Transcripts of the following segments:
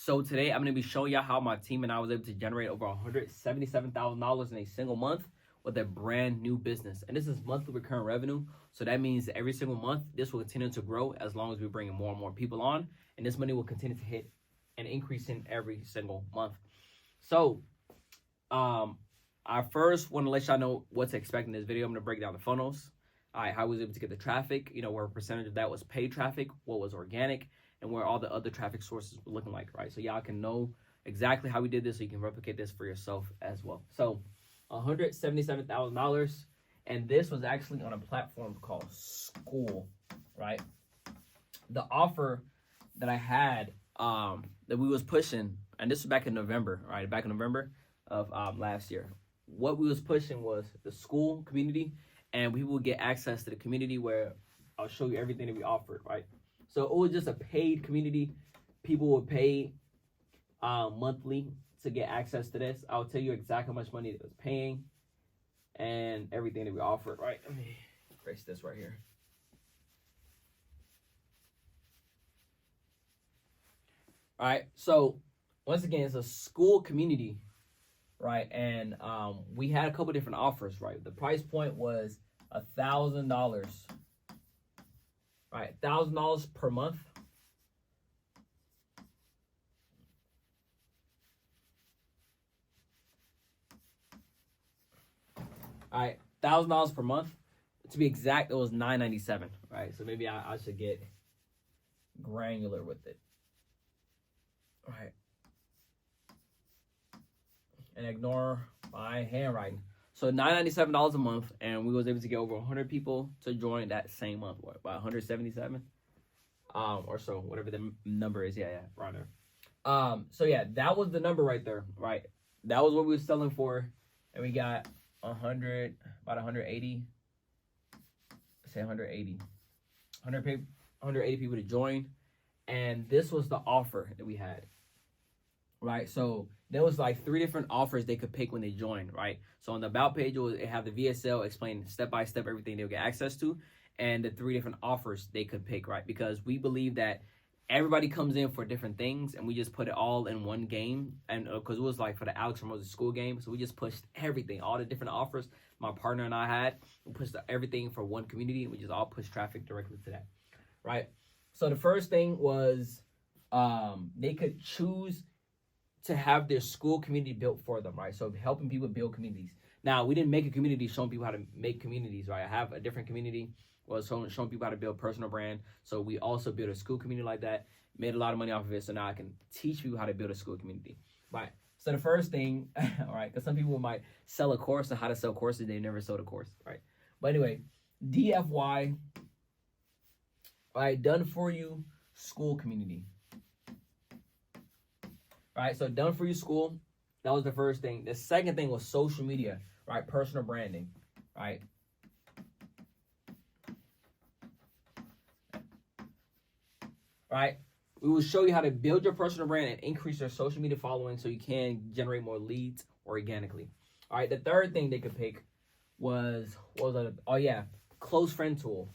So today I'm going to be showing y'all how my team and I was able to generate over $177,000 in a single month with a brand new business. And this is monthly recurring revenue. So that means that every single month, this will continue to grow as long as we bring more and more people on. And this money will continue to hit and increase in every single month. So I first want to let y'all know what to expect in this video. I'm going to break down the funnels. All right, how I was able to get the traffic, where a percentage of that was paid traffic, what was organic, and where all the other traffic sources were looking like, right? So y'all can know exactly how we did this so you can replicate this for yourself as well. So $177,000, and this was actually on a platform called School, right? The offer that I had that we was pushing, and this was back in November, right? Back in November of last year. What we was pushing was the School community, and we will get access to the community where I'll show you everything that we offered, right? So it was just a paid community. People would pay monthly to get access to this. I'll tell you exactly how much money it was paying and everything that we offered, right? Let me erase this right here. All right, so once again, it's a School community, right? And we had a couple different offers, right? The price point was $1,000, right? $1,000 per month. All right, $1,000 per month. To be exact, it was $997, right? So maybe I should get granular with it. All right. And ignore my handwriting. So $997 a month, and we was able to get over 100 people to join that same month. What, about 177 or so, whatever the number is. Yeah, right there. So yeah, that was the number right there, right? That was what we were selling for, and we got 100, about 180. Say 180 people to join, and this was the offer that we had, right? So there was like 3 different offers they could pick when they joined, right? So on the about page, it have the VSL explain step by step everything they'll get access to, and the 3 different offers they could pick, right? Because we believe that everybody comes in for different things, and we just put it all in one game. And because it was like for the Alex Ramosi School game, so we just pushed everything, all the different offers my partner and I had. We pushed everything for one community, and we just all pushed traffic directly to that, right? So the first thing was they could choose to have their school community built for them, right? So helping people build communities. Now, we didn't make a community showing people how to make communities, right? I have a different community was showing people how to build personal brand. So we also built a school community like that, made a lot of money off of it. So now I can teach people how to build a school community, right? So the first thing, all right, because some people might sell a course and how to sell courses, they never sold a course, right? But anyway, DFY, all right, done for you school community. All right, so done for you school, that was the first thing. The second thing was social media, right? Personal branding, right? Right? We will show you how to build your personal brand and increase your social media following so you can generate more leads organically. All right, the third thing they could pick was, what was it? Oh yeah, close friend tool.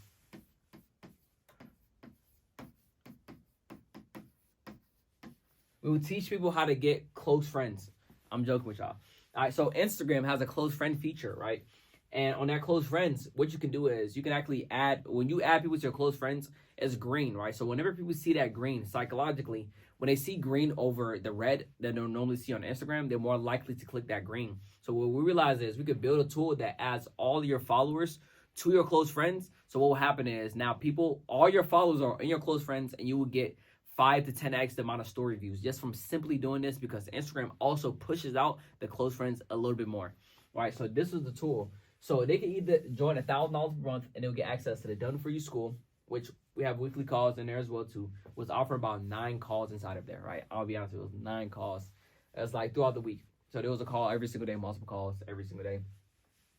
We will teach people how to get close friends. I'm joking with y'all. All right, so Instagram has a close friend feature, right? And on that close friends, what you can do is you can actually add, when you add people to your close friends, it's green, right? So whenever people see that green, psychologically, when they see green over the red that they'll normally see on Instagram, they're more likely to click that green. So what we realize is we could build a tool that adds all your followers to your close friends. So what will happen is now all your followers are in your close friends, and you will get 5 to 10x the amount of story views just from simply doing this, because Instagram also pushes out the close friends a little bit more, right? So this is the tool. So they can either join $1,000 per month and they'll get access to the Done For You School, which we have weekly calls in there as well too. Was offering about 9 calls inside of there, right? I'll be honest, it was 9 calls. It's like throughout the week. So there was a call every single day, multiple calls every single day.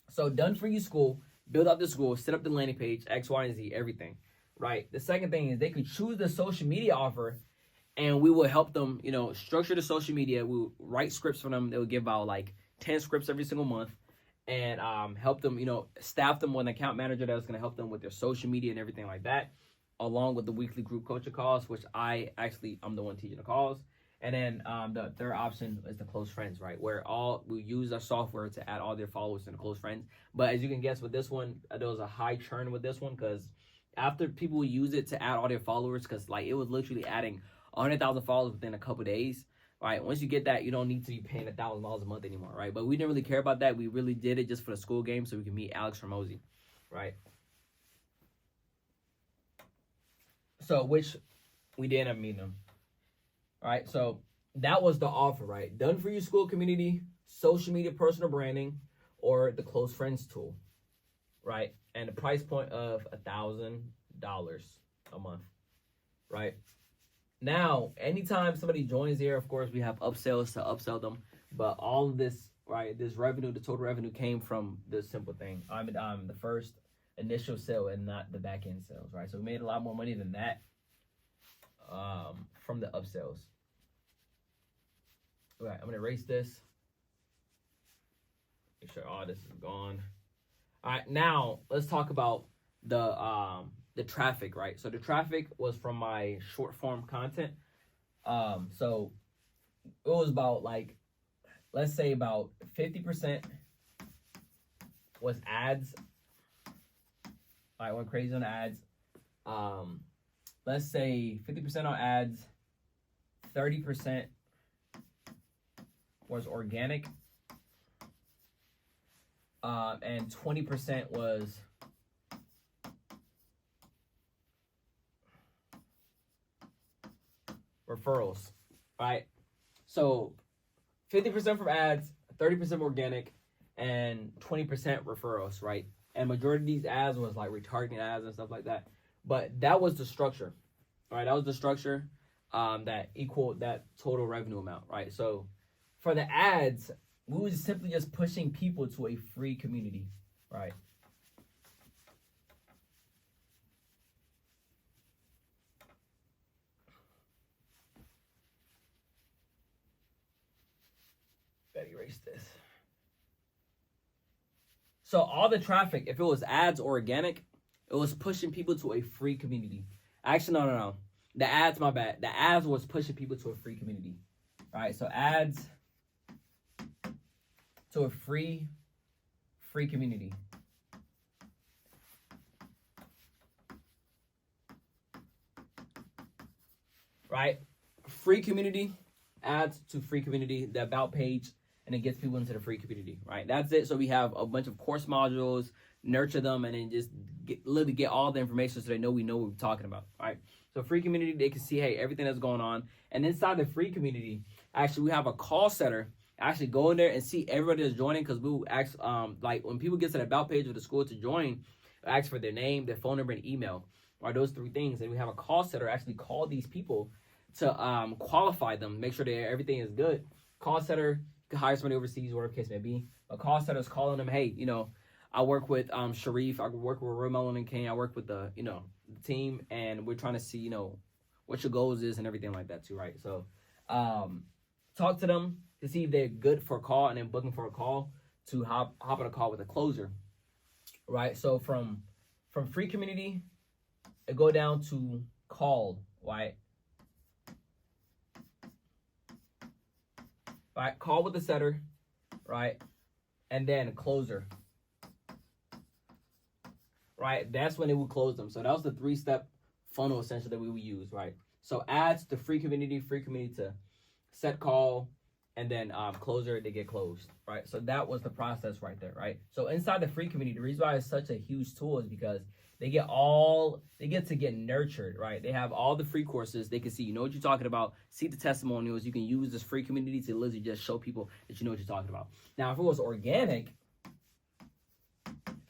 So Done For You School, build out the school, set up the landing page, X, Y, and Z, everything, right? The second thing is they could choose the social media offer, and we will help them, structure the social media. We'll write scripts for them. They will give out like 10 scripts every single month. And help them, staff them with an account manager that's going to help them with their social media and everything like that, along with the weekly group coaching calls, which I'm the one teaching the calls. And then the third option is the close friends, right? Where we use our software to add all their followers and close friends. But as you can guess with this one, there was a high churn with this one because after people use it to add all their followers, because like it was literally adding 100,000 followers within a couple days, right? Once you get that, you don't need to be paying $1,000 a month anymore, right? But we didn't really care about that. We really did it just for the school game so we can meet Alex Ramosi, right? So which we did end up meeting him. All right, so that was the offer, right? Done for you school community, social media personal branding, or the close friends tool, right? And the price point of $1,000 a month, right? Now, anytime somebody joins here, of course, we have upsells to upsell them, but all of this, right? This revenue, the total revenue came from this simple thing. The first initial sale and not the back end sales, right? So we made a lot more money than that from the upsells. All right, I'm gonna erase this. Make sure all this is gone. All right, now let's talk about the traffic, right? So the traffic was from my short form content. So it was about like, let's say about 50% was ads. I went crazy on ads. Let's say 50% on ads, 30% was organic, and 20% was referrals, right? So 50% from ads, 30% organic, and 20% referrals, right? And majority of these ads was like retargeting ads and stuff like that. But that was the structure, right? That was the structure that equaled that total revenue amount, right? So for the ads, we was simply just pushing people to a free community, right? Gotta erase this. So all the traffic, if it was ads or organic, it was pushing people to a free community. Actually, no. The ads, my bad. The ads was pushing people to a free community. All right, so ads to a free community. Right? Free community, ads to free community, the about page, and it gets people into the free community, right? That's it. So we have a bunch of course modules, nurture them, and then just literally get all the information so they know we know what we're talking about, right? So free community, they can see, hey, everything that's going on. And inside the free community, actually, we have a call center. Actually go in there and see everybody that's joining, because we will ask, like when people get to the about page of the school to join, ask for their name, their phone number, and email, right? Those three things. And we have a call center actually call these people to qualify them, make sure that everything is good. Call center could hire somebody overseas, whatever the case may be. A call center is calling them, hey, I work with Sharif, I work with Ramon and King, I work with the team, and we're trying to see, what your goals is and everything like that too, right? So talk to them to see if they're good for a call, and then booking for a call to hop on a call with a closer, right? So from free community, it go down to called, right? Right, call with the setter, right? And then closer. Right, that's when it would close them. So that was the 3-step funnel essentially that we would use, right? So ads to free community to set call, and then closer to get closed, right? So that was the process right there, right? So inside the free community, the reason why it's such a huge tool is because they get to get nurtured, right? They have all the free courses. They can see, what you're talking about, see the testimonials. You can use this free community to literally just show people that you know what you're talking about. Now, if it was organic,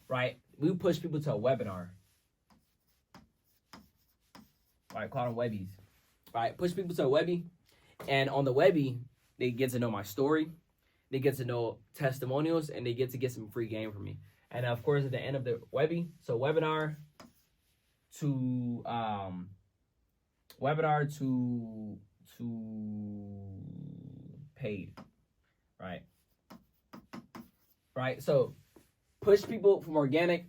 right, we would push people to a webinar, right? Call them Webbies, right? Push people to a Webbie, and on the Webbie, they get to know my story, they get to know testimonials, and they get to get some free game from me. And of course, at the end of the Webbie, so webinar to paid, right? Right. So push people from organic,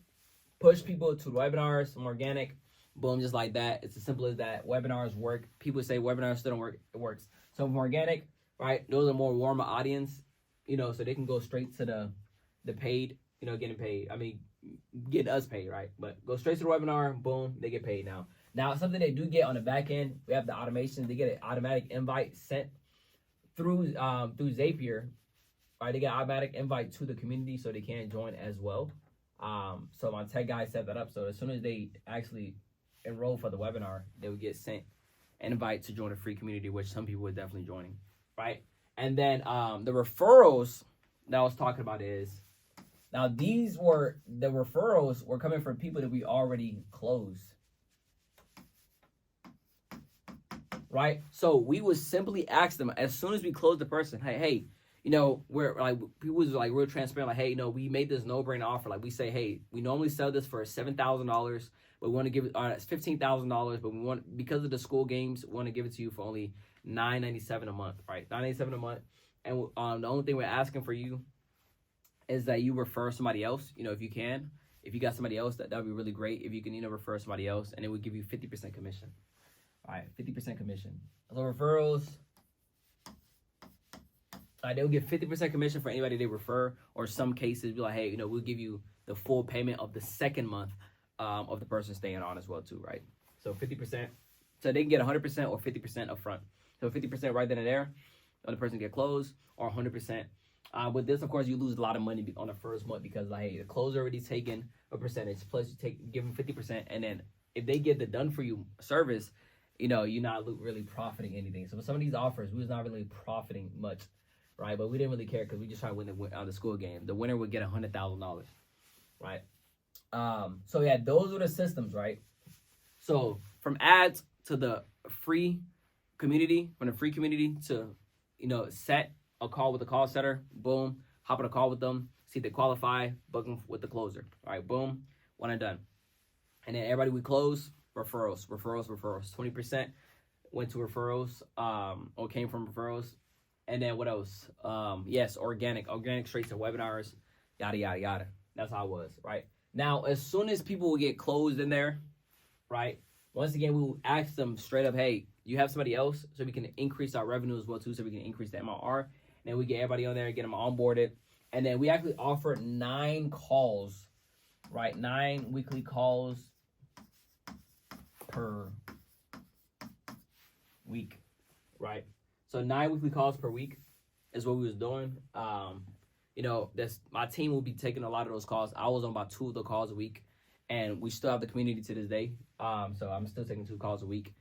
push people to webinars from organic, boom, just like that. It's as simple as that. Webinars work. People say webinars still don't work. It works. Some organic, right? Those are more warmer audience, so they can go straight to the paid, getting paid. I mean, get us paid, right? But go straight to the webinar, boom, they get paid now. Now, something they do get on the back end, we have the automation. They get an automatic invite sent through Zapier, right? They get automatic invite to the community so they can join as well. So my tech guy set that up. So as soon as they actually enroll for the webinar, they would get sent an invite to join a free community, which some people are definitely joining, right? And then the referrals that I was talking about is, now the referrals were coming from people that we already closed, right? So we would simply ask them as soon as we close the person, hey, we're like, people was like real transparent, like, hey, we made this no-brainer offer. Like we say, hey, we normally sell this for $7,000, but we want to give it $15,000, but we want, because of the school games, we want to give it to you for only $997 a month, right? $997 a month. And the only thing we're asking for you is that you refer somebody else, if you can. If you got somebody else, that would be really great. If you can, refer somebody else, and it would give you 50% commission. All right, 50% commission. So referrals, they'll get 50% commission for anybody they refer, or some cases be like, hey, we'll give you the full payment of the second month of the person staying on as well too, right? So 50%. So they can get 100% or 50% up front. So 50% right then and there, or the person get closed, or 100%. With this, of course, you lose a lot of money on the first month because, like, hey, the close already taken a percentage, plus you give them 50%, and then if they get the done for you service, you're not really profiting anything. So with some of these offers, we was not really profiting much, right? But we didn't really care because we just tried to win the school game. The winner would get $100,000, right? So yeah, those were the systems, right? So from ads to the free community, from the free community to, set a call with the call setter, boom, hop on a call with them, see if they qualify, book them with the closer. All right, boom, one and done. And then everybody we close, referrals. 20% went to referrals, or came from referrals. And then what else? Yes, organic straight to webinars, yada, yada, yada. That's how it was, right? Now, as soon as people will get closed in there, right, once again, we will ask them straight up, hey, you have somebody else, so we can increase our revenue as well too, so we can increase the MRR. And then we get everybody on there, get them onboarded. And then we actually offer 9 calls, right? 9 weekly calls per week, right? So 9 weekly calls per week is what we was doing. My team will be taking a lot of those calls. I was on about 2 of the calls a week, and we still have the community to this day. So I'm still taking 2 calls a week.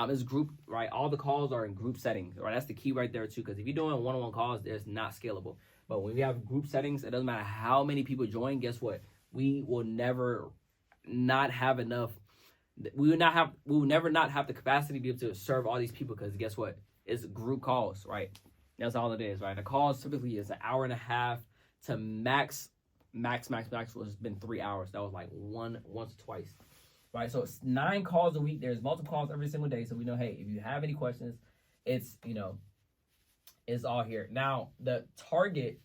It's group, right? All the calls are in group settings, right? That's the key right there too, because if you're doing one-on-one calls, there's not scalable. But when we have group settings, it doesn't matter how many people join. Guess what? We will never not have enough. We will never not have the capacity to be able to serve all these people, because guess what? It's group calls, right? That's all it is, right? The calls typically is an hour and a half to max was been 3 hours. That was like once or twice, right? So it's 9 calls a week. There's multiple calls every single day. So we know, hey, if you have any questions, it's, it's all here. Now, the target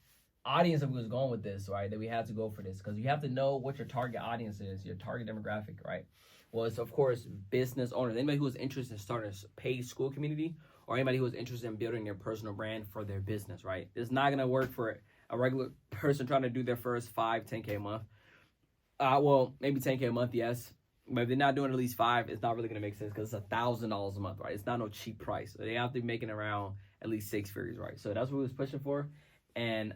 audience that we was going with this, right, that we had to go for this, because you have to know what your target audience is, your target demographic, right? Well, it's, of course, business owners. Anybody who is interested in starting a paid school community, or anybody who is interested in building their personal brand for their business, right? It's not going to work for a regular person trying to do their first 10K a month. Well, maybe 10K a month, yes. But if they're not doing at least 5, it's not really going to make sense, because it's $1,000 a month, right? It's not no cheap price. So they have to be making around at least 6 figures, right? So that's what we was pushing for. And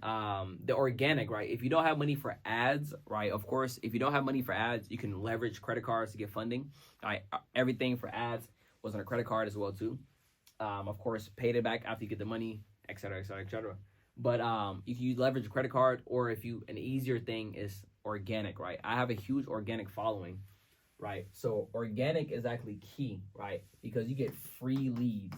the organic, right? If you don't have money for ads, right? Of course, if you don't have money for ads, you can leverage credit cards to get funding. Right? Everything for ads was on a credit card as well too. Of course, paid it back after you get the money, et cetera, et cetera, et cetera. But you can leverage a credit card, or an easier thing is organic, right? I have a huge organic following, right? So organic is actually key, right? Because you get free leads.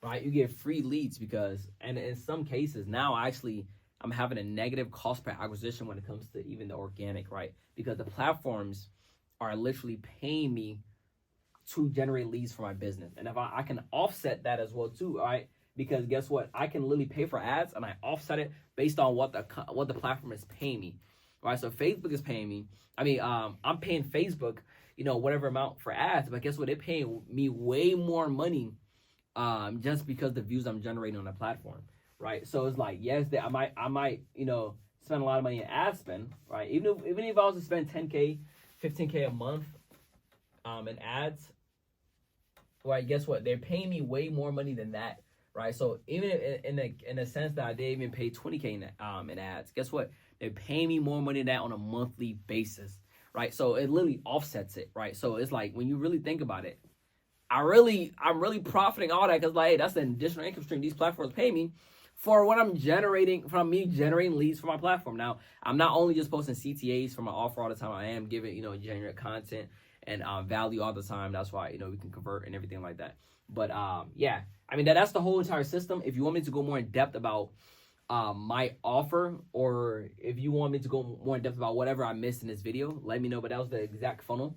Right, you get free leads because, and in some cases now actually I'm having a negative cost per acquisition when it comes to even the organic, right? Because the platforms are literally paying me to generate leads for my business, and if I can offset that as well too, right? Because guess what? I can literally pay for ads and I offset it based on what the platform is paying me, right? So Facebook is paying me. I'm paying Facebook, whatever amount for ads. But guess what? They're paying me way more money, just because the views I'm generating on the platform, right? So it's like, yes, I might, spend a lot of money in ad spend, right? Even if I was to spend 10K, 15K a month, in ads, right? Guess what? They're paying me way more money than that, right? So even in a sense that I didn't even pay 20K in ads, guess what? They're paying me more money than that on a monthly basis, right? So it literally offsets it, right? So it's like, when you really think about it, I'm really profiting all that, because like, hey, that's an additional income stream these platforms pay me for what I'm generating from me generating leads for my platform. Now, I'm not only just posting CTAs for my offer all the time. I am giving, generate content and value all the time. That's why, we can convert and everything like that. But yeah, I mean, that's the whole entire system. If you want me to go more in depth about my offer, or if you want me to go more in depth about whatever I missed in this video, let me know. But that was the exact funnel.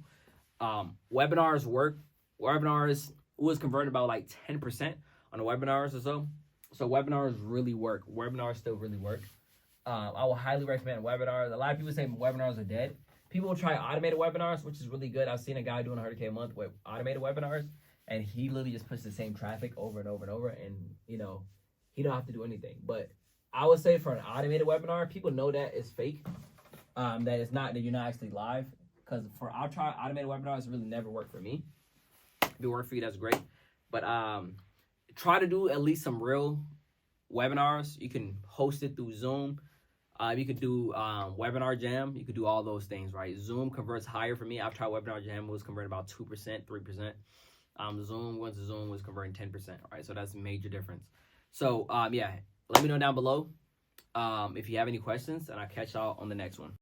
Webinars work. Webinars was converting about like 10% on the webinars or so. So webinars really work. Webinars still really work. I will highly recommend webinars. A lot of people say webinars are dead. People will try automated webinars, which is really good. I've seen a guy doing 100K a month with automated webinars, and he literally just puts the same traffic over and over and over, and he don't have to do anything. But I would say for an automated webinar, people know that it's fake, that it's not, that you're not actually live. Because I'll try automated webinars, really never worked for me. If it worked for you, that's great. But try to do at least some real webinars. You can host it through Zoom. You could do Webinar Jam. You could do all those things, right? Zoom converts higher for me. I've tried Webinar Jam. It was converting about 2%, 3%. Zoom was converting 10%, right? So that's a major difference. So, yeah, let me know down below if you have any questions, and I'll catch y'all on the next one.